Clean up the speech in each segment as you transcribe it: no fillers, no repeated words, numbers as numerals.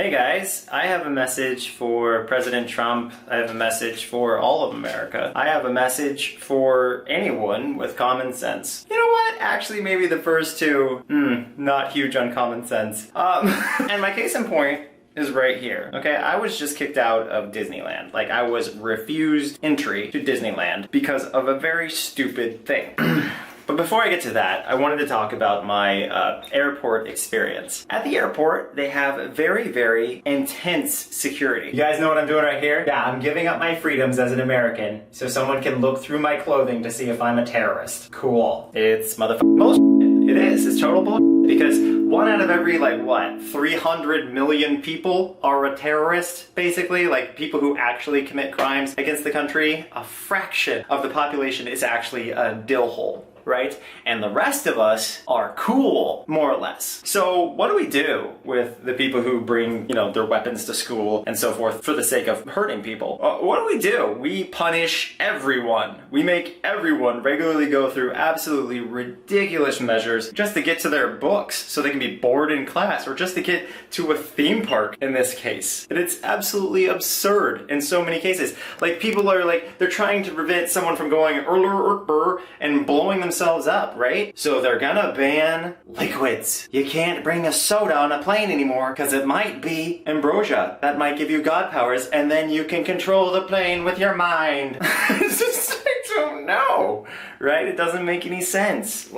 Hey guys, I have a message for President Trump. I have a message for all of America. I have a message for anyone with common sense. You know what? Actually, maybe the first two, not huge on common sense. And my case in point is right here. Okay, I was just kicked out of Disneyland. Like, I was refused entry to Disneyland because of a very stupid thing. But before I get to that, I wanted to talk about my airport experience. At the airport, they have very, very intense security. You guys know what I'm doing right here? Yeah, I'm giving up my freedoms as an American so someone can look through my clothing to see if I'm a terrorist. Cool. It's motherfucking bullshit. It is. It's total bullshit. Because 1 out of every, 300 million people are a terrorist, basically. Like, people who actually commit crimes against the country. A fraction of the population is actually a dill hole. Right? And the rest of us are cool, more or less. So what do we do with the people who bring, their weapons to school and so forth for the sake of hurting people? What do? We punish everyone. We make everyone regularly go through absolutely ridiculous measures just to get to their books so they can be bored in class, or just to get to a theme park in this case. And it's absolutely absurd in so many cases. Like, people are they're trying to prevent someone from going and blowing themselves up, right? So they're gonna ban liquids. You can't bring a soda on a plane anymore because it might be ambrosia. That might give you god powers, and then you can control the plane with your mind. It's just, I don't know, right? It doesn't make any sense.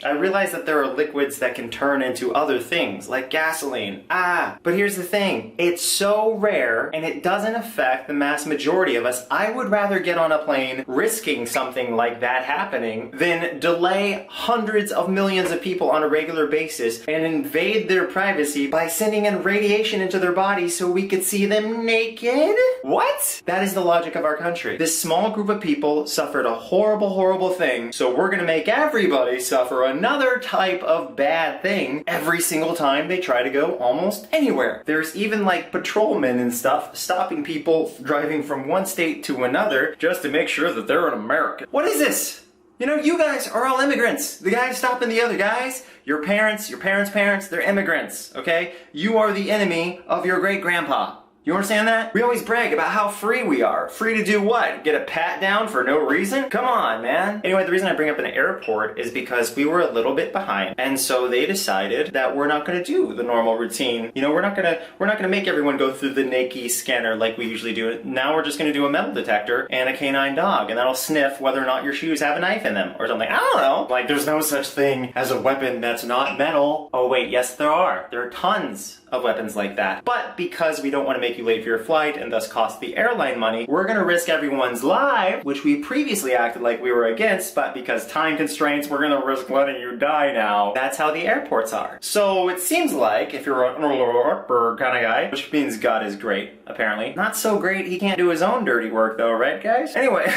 I realize that there are liquids that can turn into other things, like gasoline. But here's the thing. It's so rare, and it doesn't affect the mass majority of us. I would rather get on a plane risking something like that happening than delay hundreds of millions of people on a regular basis and invade their privacy by sending in radiation into their bodies so we could see them naked? What? That is the logic of our country. This small group of people suffered a horrible, horrible thing, so we're gonna make everybody suffer another type of bad thing every single time they try to go almost anywhere. There's even patrolmen and stuff stopping people driving from one state to another just to make sure that they're an American. What is this? You guys are all immigrants. The guys stopping the other guys, your parents' parents, they're immigrants, okay? You are the enemy of your great-grandpa. You understand that? We always brag about how free we are. Free to do what? Get a pat down for no reason? Come on, man. Anyway, the reason I bring up an airport is because we were a little bit behind. And so they decided that we're not gonna do the normal routine. We're not gonna make everyone go through the naked scanner like we usually do it. Now we're just gonna do a metal detector and a canine dog, and that'll sniff whether or not your shoes have a knife in them or something. I don't know. There's no such thing as a weapon that's not metal. Oh wait, yes there are. There are tons of weapons like that. But because we don't want to make you late for your flight and thus cost the airline money, we're going to risk everyone's life, which we previously acted like we were against, but because time constraints, we're going to risk letting you die now. That's how the airports are. So it seems like if you're an kind of guy, which means God is great, apparently. Not so great, he can't do his own dirty work though, right guys? Anyway.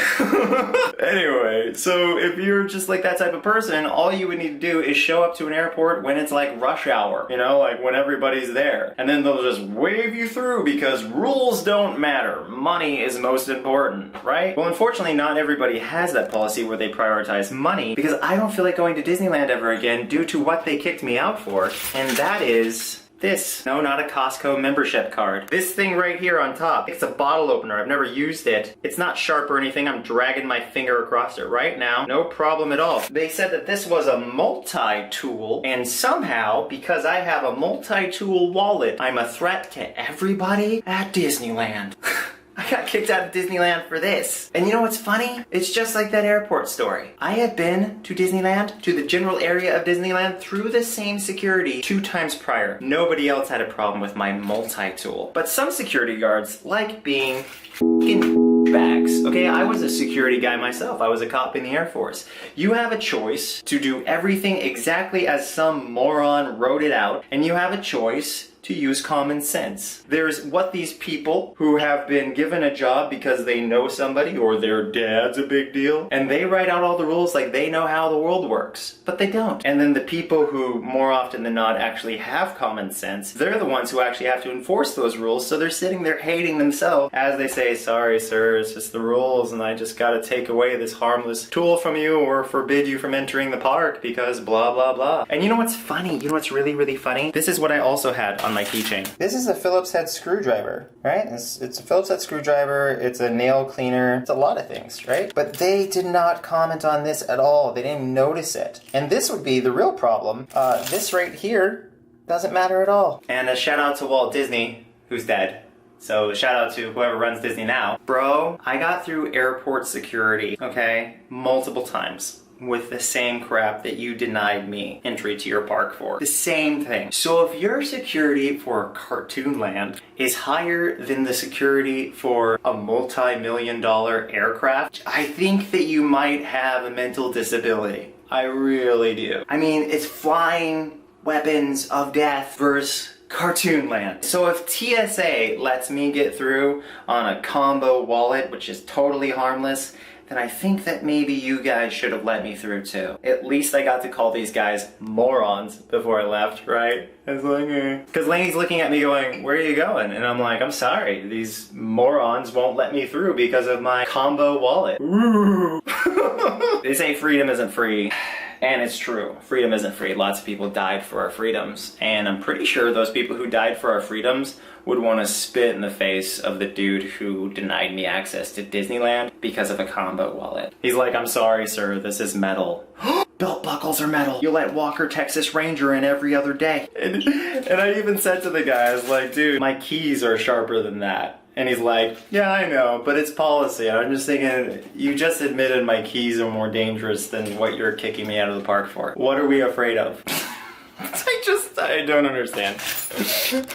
So if you're just that type of person, all you would need to do is show up to an airport when it's rush hour, when everybody's there. And then they'll just wave you through because rules don't matter. Money is most important, right? Well, unfortunately, not everybody has that policy where they prioritize money, because I don't feel like going to Disneyland ever again due to what they kicked me out for, and that is this. No, not a Costco membership card. This thing right here on top. It's a bottle opener. I've never used it. It's not sharp or anything. I'm dragging my finger across it right now. No problem at all. They said that this was a multi-tool, and somehow, because I have a multi-tool wallet, I'm a threat to everybody at Disneyland. I got kicked out of Disneyland for this. And you know what's funny? It's just like that airport story. I had been to Disneyland, to the general area of Disneyland, through the same security 2 times prior. Nobody else had a problem with my multi-tool. But some security guards like being f***ing bags. Okay, I was a security guy myself. I was a cop in the Air Force. You have a choice to do everything exactly as some moron wrote it out, and you have a choice to use common sense. There's what these people who have been given a job because they know somebody or their dad's a big deal, and they write out all the rules like they know how the world works, but they don't. And then the people who more often than not actually have common sense, they're the ones who actually have to enforce those rules, so they're sitting there hating themselves as they say, sorry sir, it's just the rules and I just gotta take away this harmless tool from you or forbid you from entering the park because blah blah blah. And you know what's funny? You know what's really, really funny? This is what I also had on my keychain. This is a Phillips head screwdriver, right? It's a Phillips head screwdriver, it's a nail cleaner, it's a lot of things, right? But they did not comment on this at all. They didn't notice it. And this would be the real problem. This right here doesn't matter at all. And a shout out to Walt Disney, who's dead. So shout out to whoever runs Disney now. Bro, I got through airport security, okay, multiple times with the same crap that you denied me entry to your park for. The same thing. So if your security for Cartoon Land is higher than the security for a multi-million-dollar aircraft, I think that you might have a mental disability. I really do. I mean, it's flying weapons of death versus Cartoon Land. So if TSA lets me get through on a combo wallet, which is totally harmless, then I think that maybe you guys should have let me through too. At least I got to call these guys morons before I left, right? It's like, because Lainey's looking at me going, where are you going? And I'm like, I'm sorry, these morons won't let me through because of my combo wallet. They say freedom isn't free. And it's true. Freedom isn't free. Lots of people died for our freedoms. And I'm pretty sure those people who died for our freedoms would want to spit in the face of the dude who denied me access to Disneyland because of a combo wallet. He's like, I'm sorry, sir, this is metal. Belt buckles are metal. You let Walker Texas Ranger in every other day. And I even said to the guy, I was like, dude, my keys are sharper than that. And he's like, yeah, I know, but it's policy. And I'm just thinking, you just admitted my keys are more dangerous than what you're kicking me out of the park for. What are we afraid of? I don't understand.